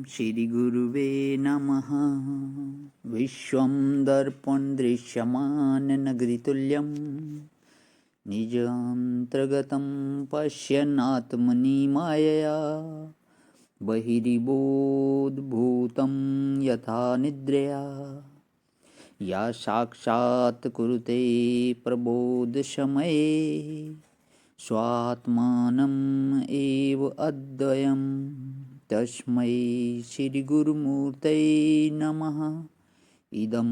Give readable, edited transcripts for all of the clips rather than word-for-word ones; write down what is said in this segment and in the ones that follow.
श्रीगुरुवे नमः। विश्वं दर्पण दृश्यमाननगरीतुल्यं निजान्तर्गतं पश्यन्नात्मनि मायया बहिरिबोधभूतं यथा निद्रया या साक्षात् कुरुते प्रबोधसमये स्वात्मानम् एव अद्वयम् तस्मै श्रीगुरुमूर्तये नमः। इदं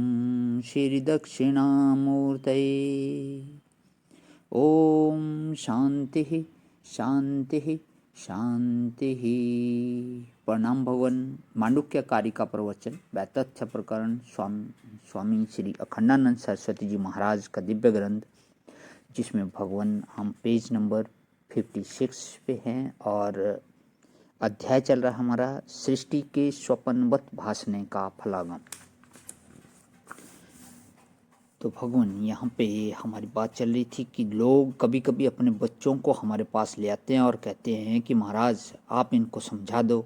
श्रीदक्षिणामूर्तये। ओम शांति शांति शांति। प्रणाम भगवान। मांडुक्य कारिका प्रवचन व्यातथ्य प्रकरण स्वामी श्री अखंडानंद सरस्वती जी महाराज का दिव्य ग्रंथ, जिसमें भगवान हम पेज नंबर 56 पे हैं और अध्याय चल रहा हमारा सृष्टि के स्वप्नवत भासने का फलागम। तो भगवान यहाँ पे हमारी बात चल रही थी कि लोग कभी कभी अपने बच्चों को हमारे पास ले आते हैं और कहते हैं कि महाराज आप इनको समझा दो।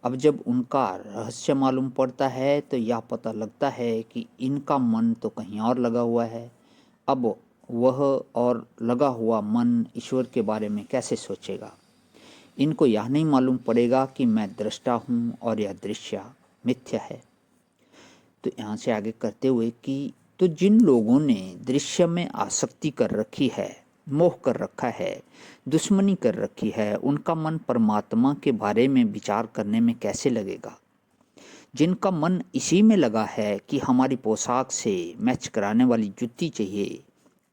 अब जब उनका रहस्य मालूम पड़ता है तो यह पता लगता है कि इनका मन तो कहीं और लगा हुआ है। अब वह और लगा हुआ मन ईश्वर के बारे में कैसे सोचेगा। इनको यह नहीं मालूम पड़ेगा कि मैं दृष्टा हूँ और यह दृश्य मिथ्या है। तो यहाँ से आगे करते हुए कि तो जिन लोगों ने दृश्य में आसक्ति कर रखी है, मोह कर रखा है, दुश्मनी कर रखी है, उनका मन परमात्मा के बारे में विचार करने में कैसे लगेगा। जिनका मन इसी में लगा है कि हमारी पोशाक से मैच कराने वाली जूती चाहिए,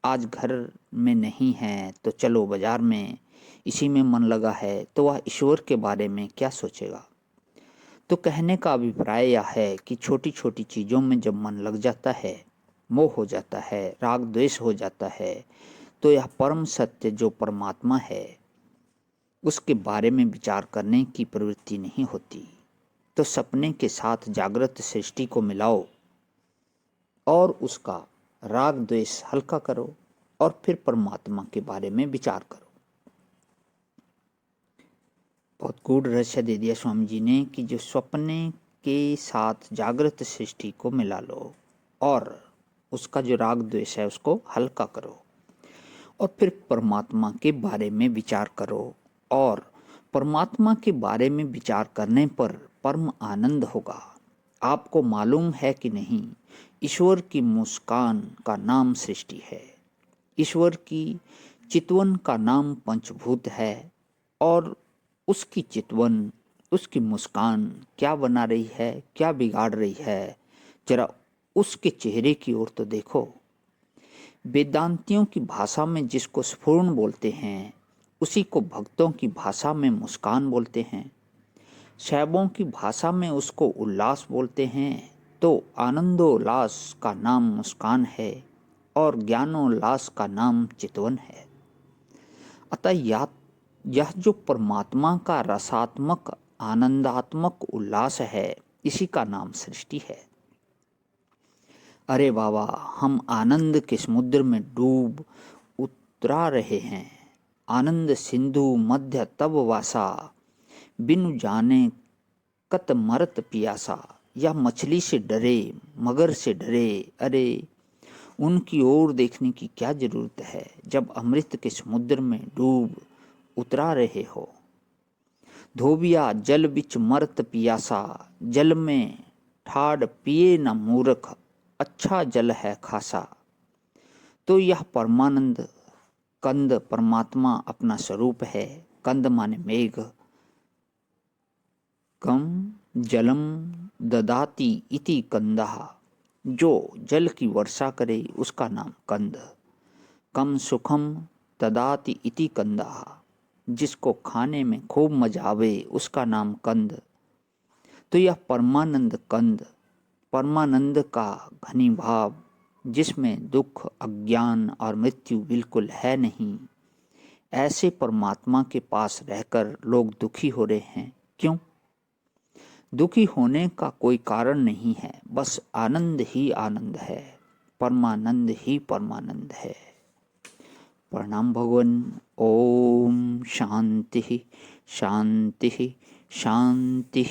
आज घर में नहीं है तो चलो बाजार में, इसी में मन लगा है, तो वह ईश्वर के बारे में क्या सोचेगा। तो कहने का अभिप्राय यह है कि छोटी छोटी चीज़ों में जब मन लग जाता है, मोह हो जाता है, राग द्वेष हो जाता है, तो यह परम सत्य जो परमात्मा है उसके बारे में विचार करने की प्रवृत्ति नहीं होती। तो सपने के साथ जागृत सृष्टि को मिलाओ और उसका राग द्वेष हल्का करो और फिर परमात्मा के बारे में विचार करो। बहुत गूढ़ रहस्य दे दिया स्वामी जी ने कि जो सपने के साथ जागृत सृष्टि को मिला लो और उसका जो राग द्वेष है उसको हल्का करो और फिर परमात्मा के बारे में विचार करो। और परमात्मा के बारे में विचार करने पर परम आनंद होगा। आपको मालूम है कि नहीं, ईश्वर की मुस्कान का नाम सृष्टि है, ईश्वर की चितवन का नाम पंचभूत है और उसकी चितवन, उसकी मुस्कान क्या बना रही है, क्या बिगाड़ रही है, जरा उसके चेहरे की ओर तो देखो। वेदांतियों की भाषा में जिसको स्फुरण बोलते हैं उसी को भक्तों की भाषा में मुस्कान बोलते हैं। शैवों की भाषा में उसको उल्लास बोलते हैं। तो आनंदोल्लास का नाम मुस्कान है और ज्ञानोल्लास का नाम चितवन है। अतः यह जो परमात्मा का रसात्मक आनंदात्मक उल्लास है, इसी का नाम सृष्टि है। अरे बाबा, हम आनंद के समुद्र में डूब उतरा रहे हैं। आनंद सिंधु मध्य तब वासा, बिनु जाने कत मरत पियासा। यह मछली से डरे, मगर से डरे, अरे उनकी ओर देखने की क्या जरूरत है जब अमृत के समुद्र में डूब उतरा रहे हो। धोबिया जल बिच मरत पियासा, जल में ठाड़ पिए न मूर्ख, अच्छा जल है खासा। तो यह परमानंद कंद परमात्मा अपना स्वरूप है। कंद माने मेघ, कम जलम ददाति इति कंदः, जो जल की वर्षा करे उसका नाम कंद। कम सुखम ददाति इति कंदः, जिसको खाने में खूब मजा आवे उसका नाम कंद। तो यह परमानंद कंद, परमानंद का घनी भाव, जिसमें दुख, अज्ञान और मृत्यु बिल्कुल है नहीं, ऐसे परमात्मा के पास रहकर लोग दुखी हो रहे हैं। क्यों? दुखी होने का कोई कारण नहीं है, बस आनंद ही आनंद है, परमानंद ही परमानंद है। प्रणाम भगवान। ओम शांति शांति शांति।